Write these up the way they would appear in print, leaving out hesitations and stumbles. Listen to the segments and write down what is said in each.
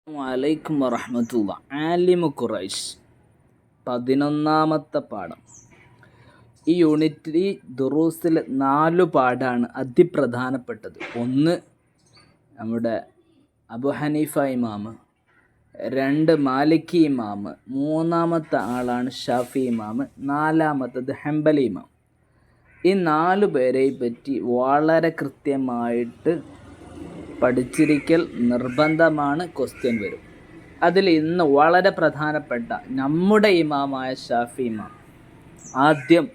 വലൈക്കും വറഹ്മത്തുള്ള. ആലിമു ഖുറൈശ് 11ാമത്തെ പാഠം. ഈ യൂണിറ്റിൽ ദുറൂസിൽ 4 പാഠമാണ് അതിപ്രധാനപ്പെട്ടത്. ഒന്ന് നമ്മുടെ അബു ഹനീഫ ഇമാമ്, 2 മാലിക്കി ഇമാമ്, 3ാമത്തെ ആളാണ് ഷാഫി ഇമാമ്, 4ാമത്തത് ഹംബലി ഇമാം. ഈ 4 പേരെയും പറ്റി വളരെ കൃത്യമായിട്ട് പഠിച്ചിരിക്കൽ നിർബന്ധമാണ്. ക്വസ്റ്റ്യൻ വരും. അതിൽ ഇന്ന് വളരെ പ്രധാനപ്പെട്ട നമ്മുടെ ഇമാമായ ഷാഫി ഇമാം. ആദ്യം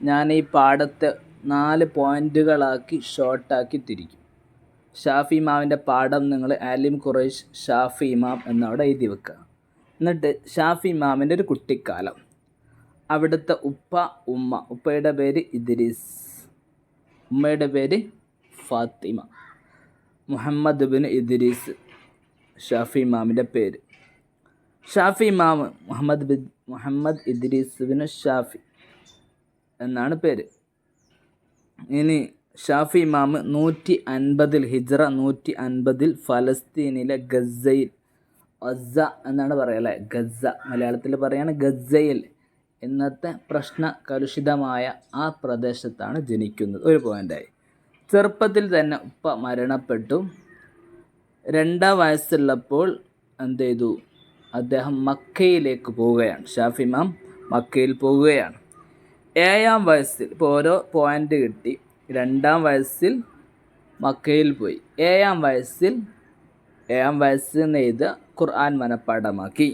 ഞാൻ ഈ പാഠത്തെ 4 പോയിന്റുകളാക്കി ഷോർട്ടാക്കി തിരിക്കും. ഷാഫി ഇമാമിൻ്റെ പാഠം നിങ്ങൾ ആലിം ഖുറൈശ് ഷാഫി ഇമാം എന്നവിടെ എഴുതി വെക്കുക. എന്നിട്ട് ഷാഫി ഇമാമിൻ്റെ ഒരു കുട്ടിക്കാലം, അവിടുത്തെ ഉപ്പ ഉമ്മ. ഉപ്പയുടെ പേര് ഇദ്രീസ്, ഉമ്മയുടെ പേര് ഫാത്തിമ. മുഹമ്മദ് ബിൻ ഇദ്രീസ് ഷാഫി ഇമാമിൻ്റെ പേര്. ഷാഫി ഇമാമ് മുഹമ്മദ് ഇദ്രീസ് ബിൻ ഷാഫി എന്നാണ് പേര്. ഇനി ഷാഫി ഇമാമ് 150 ഹിജ്റ 150 ഫലസ്തീനിലെ ഗസയിൽ, ഗസ എന്നാണ് പറയല്ലേ, ഗസ മലയാളത്തിൽ പറയാണ് ഗസയിൽ, ഇന്നത്തെ പ്രശ്ന കലുഷിതമായ ആ പ്രദേശത്താണ് ജനിക്കുന്നത്. ഒരു പോയിൻ്റായി. ചെറുപ്പത്തിൽ തന്നെ ഉപ്പ മരണപ്പെട്ടു. 2 വയസ്സുള്ളപ്പോൾ എന്ത് ചെയ്തു? അദ്ദേഹം മക്കയിലേക്ക് പോവുകയാണ്. ഷാഫി ഇമാം മക്കയിൽ പോവുകയാണ്. 7ാം വയസ്സിൽ, ഇപ്പോൾ ഓരോ പോയിൻ്റ് കിട്ടി. 2ാം വയസ്സിൽ മക്കയിൽ പോയി. 7ാം വയസ്സിൽ നെയ്ത് ഖുർആൻ മനഃപ്പാഠമാക്കി.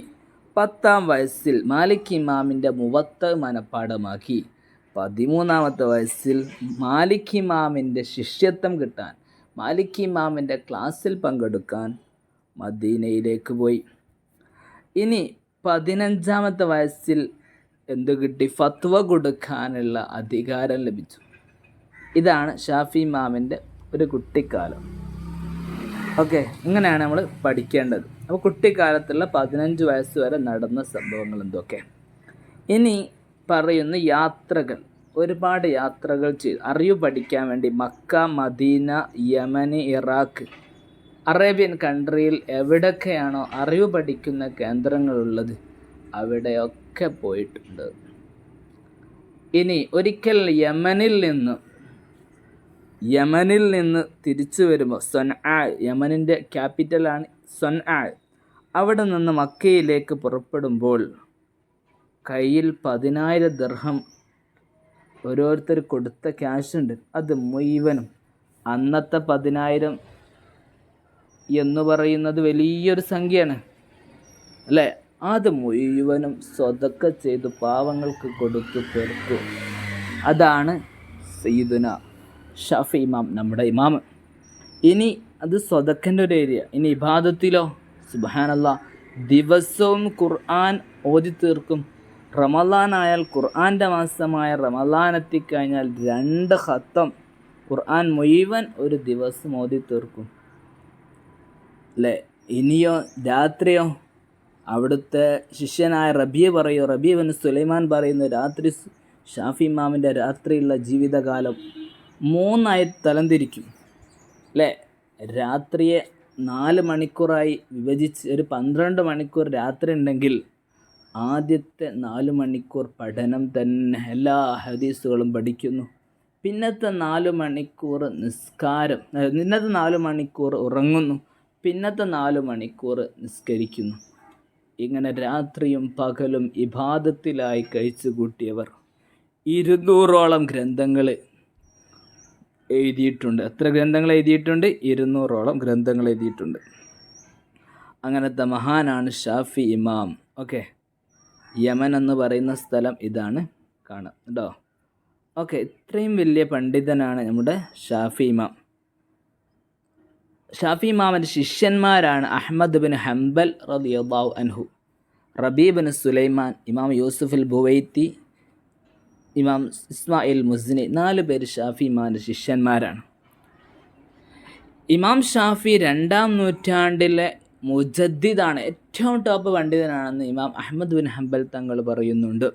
10ാം വയസ്സിൽ മാലിക് ഇമാമിൻ്റെ മുവത്ത മനഃപ്പാഠമാക്കി. 13ാമത്തെ വയസ്സിൽ മാലിക് ഇമാമിൻ്റെ ശിഷ്യത്വം കിട്ടാൻ, മാലിക് ഇമാമിൻ്റെ ക്ലാസ്സിൽ പങ്കെടുക്കാൻ മദീനയിലേക്ക് പോയി. ഇനി 15ാമത്തെ വയസ്സിൽ എന്തു കിട്ടി? ഫത്വ കൊടുക്കാനുള്ള അധികാരം ലഭിച്ചു. ഇതാണ് ഷാഫി ഇമാമിൻ്റെ ഒരു കുട്ടിക്കാലം. ഓക്കെ, ഇങ്ങനെയാണ് നമ്മൾ പഠിക്കേണ്ടത്. അപ്പോൾ കുട്ടിക്കാലത്തുള്ള 15 വയസ്സ് വരെ നടന്ന സംഭവങ്ങൾ എന്തൊക്കെ? ഇനി പറയുന്ന യാത്രകൾ, ഒരുപാട് യാത്രകൾ ചെയ്തു അറിവ് പഠിക്കാൻ വേണ്ടി. മക്ക, മദീന, യമന്, ഇറാഖ്, അറേബ്യൻ കൺട്രിയിൽ എവിടെയൊക്കെയാണോ അറിവ് പഠിക്കുന്ന കേന്ദ്രങ്ങളുള്ളത് അവിടെയൊക്കെ പോയിട്ടുണ്ട്. ഇനി ഒരിക്കൽ യമനിൽ നിന്ന് തിരിച്ചു വരുമ്പോൾ യമനിൻ്റെ ക്യാപിറ്റലാണ് സൊൻആ. അവിടെ നിന്ന് മക്കയിലേക്ക് പുറപ്പെടുമ്പോൾ കയ്യിൽ 10,000 ദിർഹം ഓരോരുത്തർ കൊടുത്ത ക്യാഷ് ഉണ്ട്. അത് മുഴുവനും, അന്നത്തെ 10,000 എന്ന് പറയുന്നത് വലിയൊരു സംഖ്യയാണ് അല്ലേ? അത് മുഴുവനും സ്വതക്ക ചെയ്ത് പാവങ്ങൾക്ക് കൊടുത്തു തീർത്തു. അതാണ് സയ്യിദുന ഷാഫി ഇമാം, നമ്മുടെ ഇമാം. ഇനി അത് സ്വതക്കൻ്റെ ഒരു ഏരിയ. ഇനി ഇബാദത്തിലോ, സുബ്ഹാനല്ലാഹ്, ദിവസവും ഖുർആൻ ഓതി തീർക്കും. റമളാൻ ആയാൽ, ഖുർആൻ്റെ മാസമായ റമളാൻ എത്തിക്കഴിഞ്ഞാൽ 2 ഖത്തം ഖുർആൻ മുഴുവൻ ഒരു ദിവസം ഓതി തീർക്കും അല്ലേ? ഇനിയോ രാത്രിയോ, അവിടുത്തെ ശിഷ്യനായ റബീ ബിൻ സുലൈമാൻ പറയുന്നു, രാത്രി ഷാഫി ഇമാമിൻ്റെ രാത്രിയുള്ള ജീവിതകാലം 3 തരംതിരിക്കും അല്ലേ? രാത്രിയെ 4 മണിക്കൂറായി വിഭജിച്ച് ഒരു 12 മണിക്കൂർ രാത്രി ഉണ്ടെങ്കിൽ ആദ്യത്തെ 4 മണിക്കൂർ പഠനം തന്നെ, എല്ലാ ഹദീസുകളും പഠിക്കുന്നു. പിന്നത്തെ 4 മണിക്കൂർ നിസ്കാരം, ഇന്നത്തെ 4 മണിക്കൂർ ഉറങ്ങുന്നു. പിന്നത്തെ 4 മണിക്കൂർ നിസ്കരിക്കുന്നു. ഇങ്ങനെ രാത്രിയും പകലും ഇബാദത്തിലായി കഴിച്ചു കൂട്ടിയവർ 200ഓളം ഗ്രന്ഥങ്ങൾ എഴുതിയിട്ടുണ്ട്. എത്ര ഗ്രന്ഥങ്ങൾ എഴുതിയിട്ടുണ്ട്? 200ഓളം ഗ്രന്ഥങ്ങൾ എഴുതിയിട്ടുണ്ട്. അങ്ങനത്തെ മഹാനാണ് ഷാഫി ഇമാം. ഓക്കെ, യമൻ എന്ന് പറയുന്ന സ്ഥലം ഇതാണ്, കാണാം കേട്ടോ. ഓക്കെ, ഇത്രയും വലിയ പണ്ഡിതനാണ് നമ്മുടെ ഷാഫി ഇമാം. ഷാഫി ഇമാമിൻ്റെ ശിഷ്യന്മാരാണ് അഹ്മദ് ബിൻ ഹംബൽ റളിയല്ലാഹു അൻഹു, റബീ ബിൻ സുലൈമാൻ, ഇമാം യൂസുഫ് ബുവൈത്തി, ഇമാം ഇസ്മായിൽ മുസ്നി. 4 പേര് ഷാഫി ഇമാമിൻ്റെ ശിഷ്യന്മാരാണ്. ഇമാം ഷാഫി 2ാം നൂറ്റാണ്ടിലെ മുജദ്ദിദാണ്, ഏറ്റവും ടോപ്പ് പണ്ഡിതനാണെന്ന് ഇമാം അഹ്മദ് ബിൻ ഹംബൽ തങ്ങൾ പറയുന്നുണ്ട്.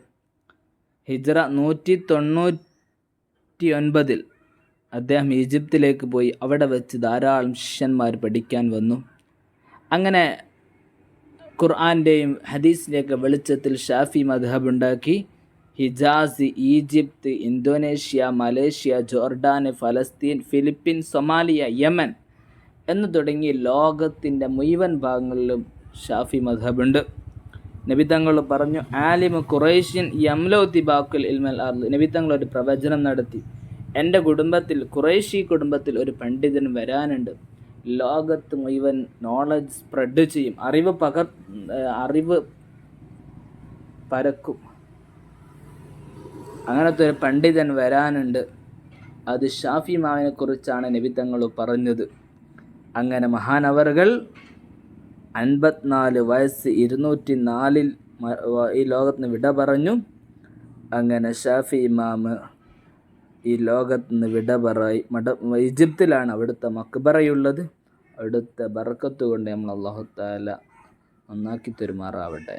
ഹിജ്റ 199 അദ്ദേഹം ഈജിപ്തിലേക്ക് പോയി. അവിടെ വെച്ച് ധാരാളം ശിഷ്യന്മാർ പഠിക്കാൻ വന്നു. അങ്ങനെ ഖുർആൻ്റെയും ഹദീസിൻ്റെയൊക്കെ വെളിച്ചത്തിൽ ഷാഫി മദ്ഹബ് ഉണ്ടാക്കി. Hijaz, Egypt, Indonesia, Malaysia, Jordan, ഫലസ്തീൻ, ഫിലിപ്പീൻ, സൊമാലിയ, യമൻ എന്ന് തുടങ്ങി ലോകത്തിൻ്റെ മുഴുവൻ ഭാഗങ്ങളിലും ഷാഫി മദ്ഹബുണ്ട്. നബി തങ്ങൾ പറഞ്ഞു, ആലിമു ഖുറൈശിൻ യംലൗ തിബാക്കുൽ ഇൽമൽ അർള്. നബി തങ്ങൾ ഒരു പ്രവചനം നടത്തി, എൻ്റെ കുടുംബത്തിൽ, ഖുറൈശി കുടുംബത്തിൽ ഒരു പണ്ഡിതൻ വരാനുണ്ട്, ലോകത്ത് മുഴുവൻ നോളജ് സ്പ്രെഡ് ചെയ്യും, അറിവ് പരക്കും. അങ്ങനത്തെ ഒരു പണ്ഡിതൻ വരാനുണ്ട്. അത് ഷാഫി ഇമാമിനെ കുറിച്ചാണ് നബി തങ്ങൾ പറഞ്ഞത്. അങ്ങനെ മഹാനവറുകൾ 54 വയസ്സ് 204 ഈ ലോകത്തിന് വിട പറഞ്ഞു. അങ്ങനെ ഷാഫി ഇമാം ഈ ലോകത്ത് നിന്ന് വിട പറയി. ഈജിപ്തിലാണ് അവിടുത്തെ മക്ബറയുള്ളത്. അവിടുത്തെ ബർക്കത്ത് കൊണ്ട് നമ്മൾ അല്ലാഹു തആല നന്നാക്കി തരുമാറാവട്ടെ.